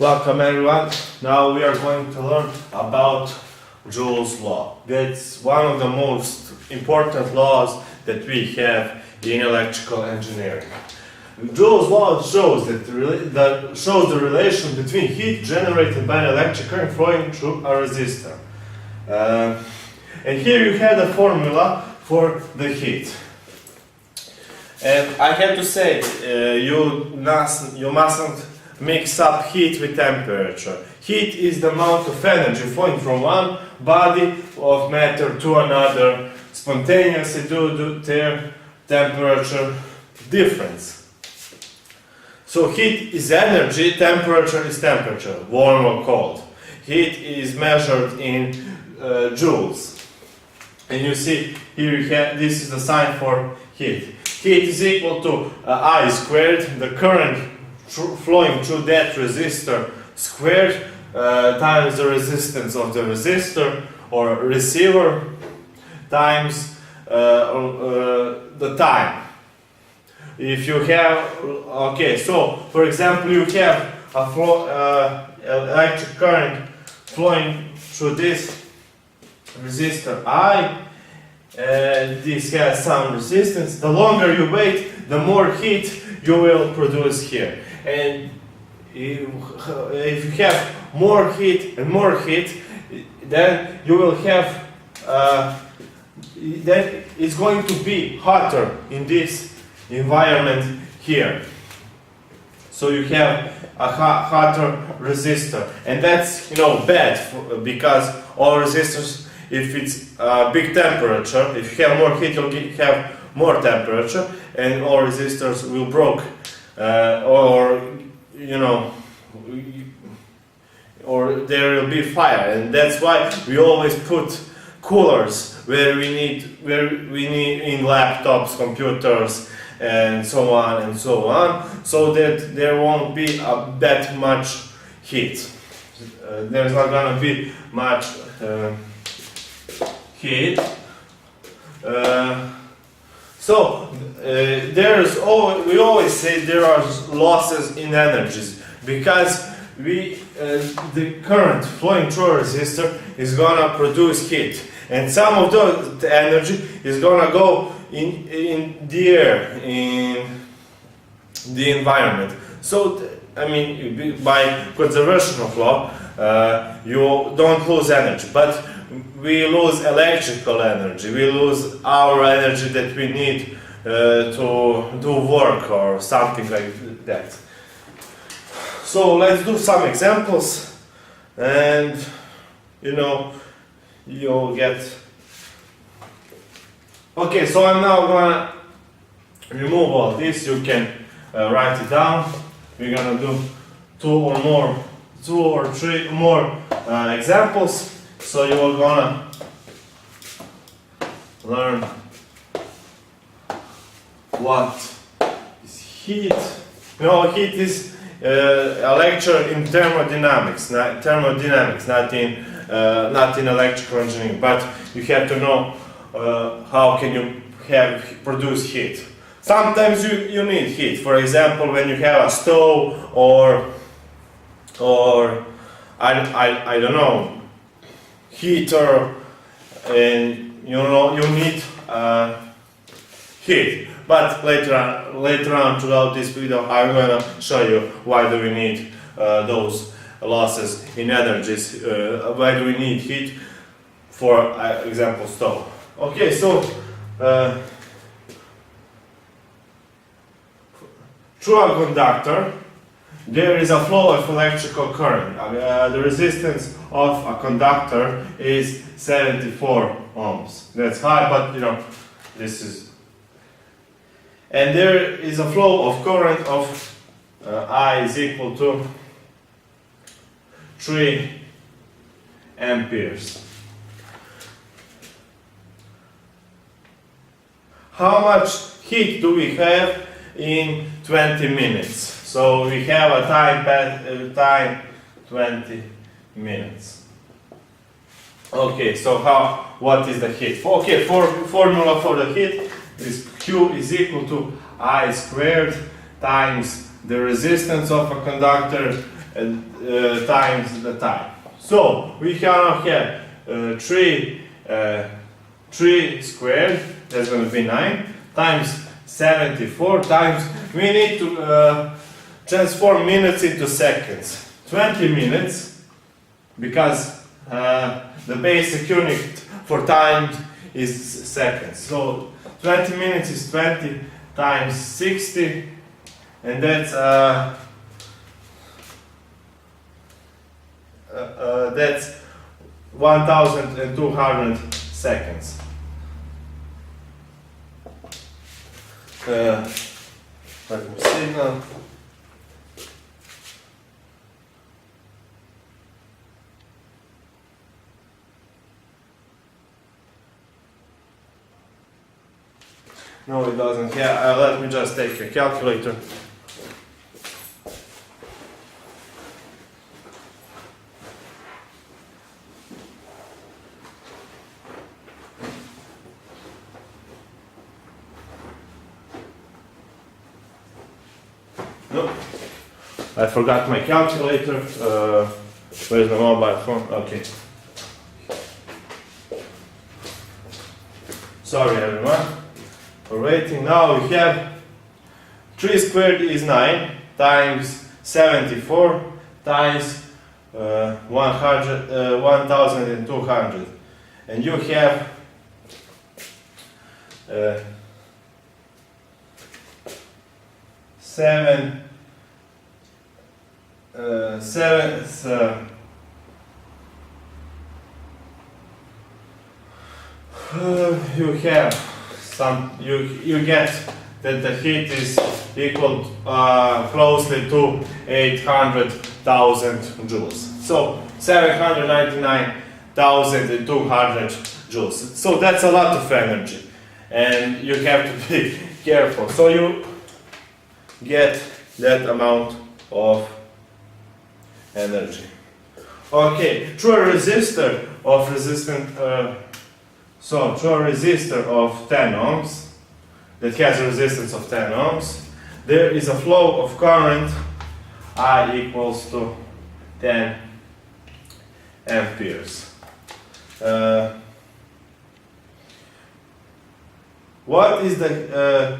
Welcome everyone. Now we are going to learn about Jules Law. That's one of the most important laws that we have in electrical engineering. Jules Law shows the relation between heat generated by an electric current flowing through a resistor. And here you have the formula for the heat. And I have to say, you mustn't mix up heat with temperature. Heat is the amount of energy flowing from one body of matter to another spontaneously due to their temperature difference. So heat is energy, temperature is temperature, warm or cold. Heat is measured in joules. And you see here you have, this is the sign for heat. Heat is equal to I squared, the current flowing through that resistor squared times the resistance of the resistor or receiver times the time. If you have, okay, so for example you have a electric current flowing through this resistor I, this has some resistance. The longer you wait, the more heat you will produce here. And if you have more heat and more heat, then you will have, then it's going to be hotter in this environment here. So you have a hotter resistor, and that's bad because all resistors, if it's big temperature, if you have more heat, you'll have more temperature, and all resistors will break, or there will be fire, and that's why we always put coolers where we need in laptops, computers, and so on, so that there won't be that much heat. There's not gonna be much heat. We always say there are losses in energies because the current flowing through a resistor is gonna produce heat, and some of the energy is gonna go in the air, in the environment. So by conservation of law, you don't lose energy, but we lose electrical energy, we lose our energy that we need to do work or something like that. So let's do some examples, and you'll get. Okay, so I'm now gonna remove all this. You can write it down. We're gonna do two or three more examples. So you are gonna learn what is heat. Heat is a lecture in thermodynamics, not in electrical engineering. But you have to know how can you produce heat. Sometimes you need heat. For example, when you have a stove or I don't know, heater, and you need heat. But later on throughout this video, I'm gonna show you why do we need those losses in energies. Why do we need heat? For example, stove. Okay, so through a conductor, there is a flow of electrical current. The resistance of a conductor is 74 ohms. That's high, but this is. And there is a flow of current of I is equal to 3 amperes. How much heat do we have in 20 minutes? So we have a time 20 minutes. Okay, so what is the heat? Okay, formula for the heat is Q is equal to I squared times the resistance of a conductor times the time. So we now have 3 squared, that's going to be 9, times 74 times, we need to transform minutes into seconds. 20 minutes, because the basic unit for time is seconds. So 20 minutes is 20 times 60, and that's 1,200 seconds. Let me see now. No, it doesn't. Yeah, let me just take a calculator. No, I forgot my calculator. Where's my mobile phone? Okay. Sorry, everyone, for waiting. Now we have 3 squared is 9 times 74 times 1,200, and you have you get that the heat is equal closely to 800,000 joules. So 799,200 joules. So that's a lot of energy, and you have to be careful. So you get that amount of energy. Okay, through a resistor of through a resistor of 10 ohms that has a resistance of 10 ohms, there is a flow of current I equals to 10 amperes. What is the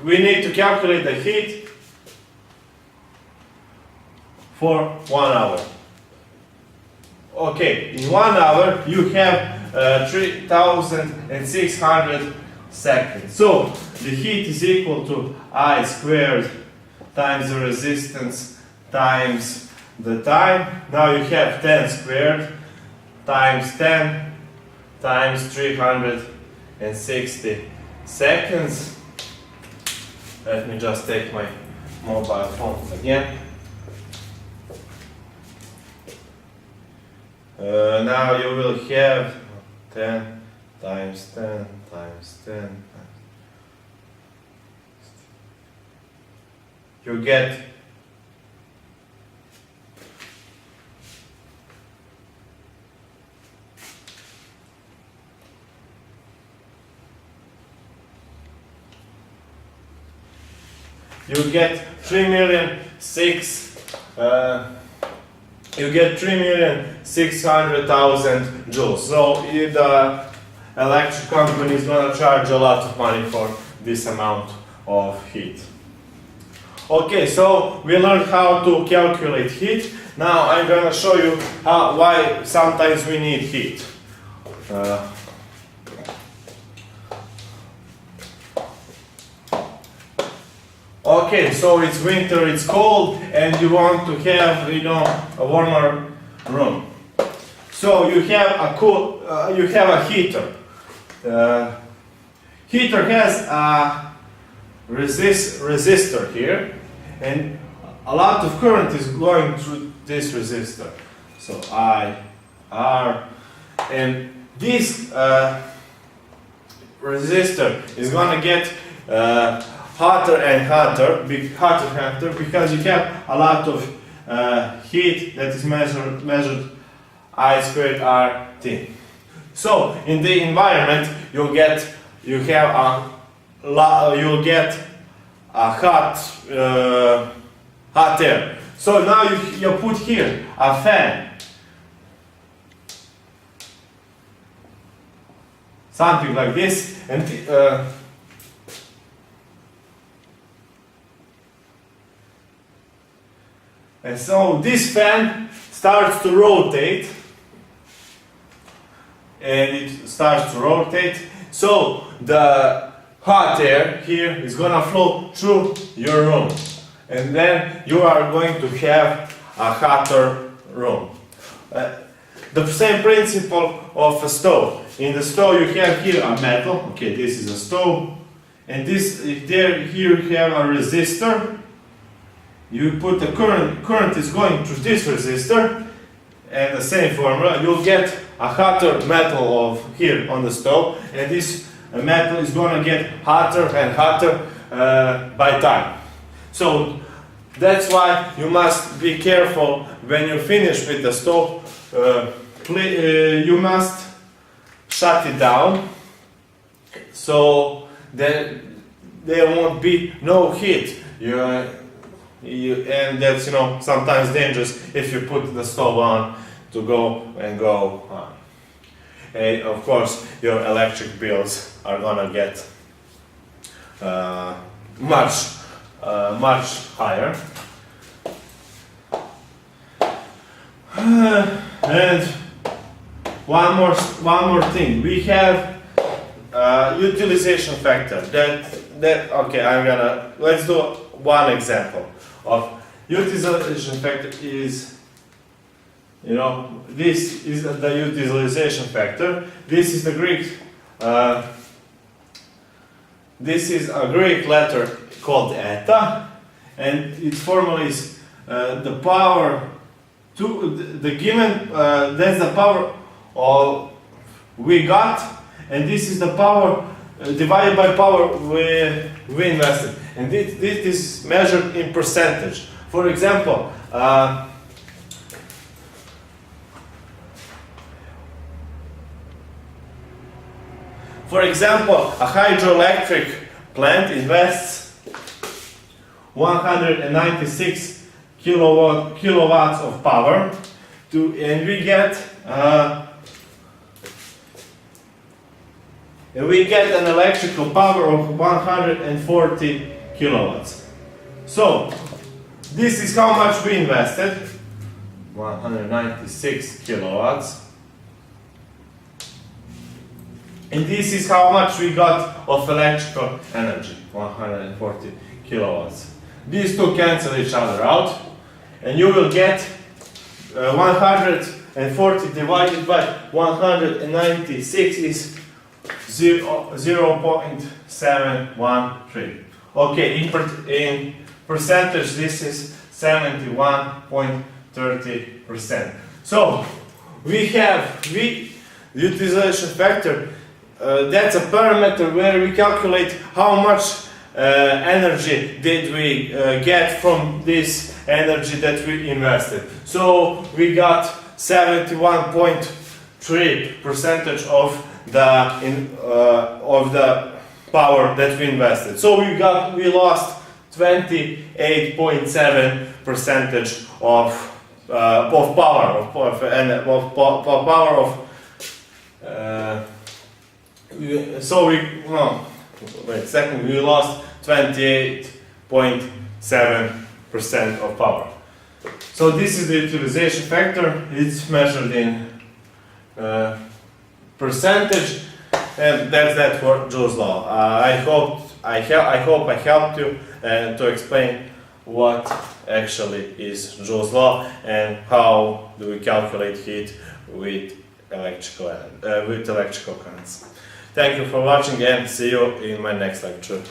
we need to calculate the heat for 1 hour. Okay, in 1 hour you have 3,600 seconds. So the heat is equal to I squared times the resistance times the time. Now you have 10 squared times 10 times 360 seconds. Let me just take my mobile phone again. Now you will have 10 times 10 times 10. You get you get 3,600,000 joules. So the electric company is going to charge a lot of money for this amount of heat. Okay, so we learned how to calculate heat. Now I'm going to show you why sometimes we need heat. Okay, so it's winter, it's cold, and you want to have, a warmer room. So you have a heater. Heater has a resistor here, and a lot of current is going through this resistor. So I, R, and this resistor is going to get hotter and hotter, because you have a lot of heat that is measured I squared RT. So in the environment you'll get hot air. So now you put here a fan, something like this, and so this fan starts to rotate, and it starts to rotate. So the hot air here is gonna flow through your room, and then you are going to have a hotter room. The same principle of a stove. In the stove you have here a metal. Okay, this is a stove, and here you have a resistor. You put the current is going through this resistor, and the same formula. You'll get a hotter metal of here on the stove, and this metal is going to get hotter and hotter by time. So that's why you must be careful when you finish with the stove. You must shut it down, so that there won't be no heat. And that's sometimes dangerous if you put the stove on to go on. And of course, your electric bills are gonna get much higher. And one more thing, we have utilization factor. Let's do one example of utilization factor. Is this is the utilization factor. This is the Greek. This is a Greek letter called eta, and its formula is the power to the given. That's the power we got, and this is the power divided by power we invested, and this is measured in percentage. For example, a hydroelectric plant invests 196 kilowatts of power, and we get an electrical power of 140 kilowatts. So this is how much we invested, 196 kilowatts. And this is how much we got of electrical energy, 140 kilowatts. These two cancel each other out, and you will get 140 divided by 196 is 0.713. Okay, in percentage this is 71.30%. So we have utilization factor. That's a parameter where we calculate how much energy did we get from this energy that we invested. So we got 71.3% of the power that we invested. So we lost 28.7% of power we lost 28.7% of power. So this is the utilization factor. It's measured in percentage, and that's that for Jules Law. I hope I helped you to explain what actually is Jules Law and how do we calculate heat with electrical currents. Thank you for watching, and see you in my next lecture.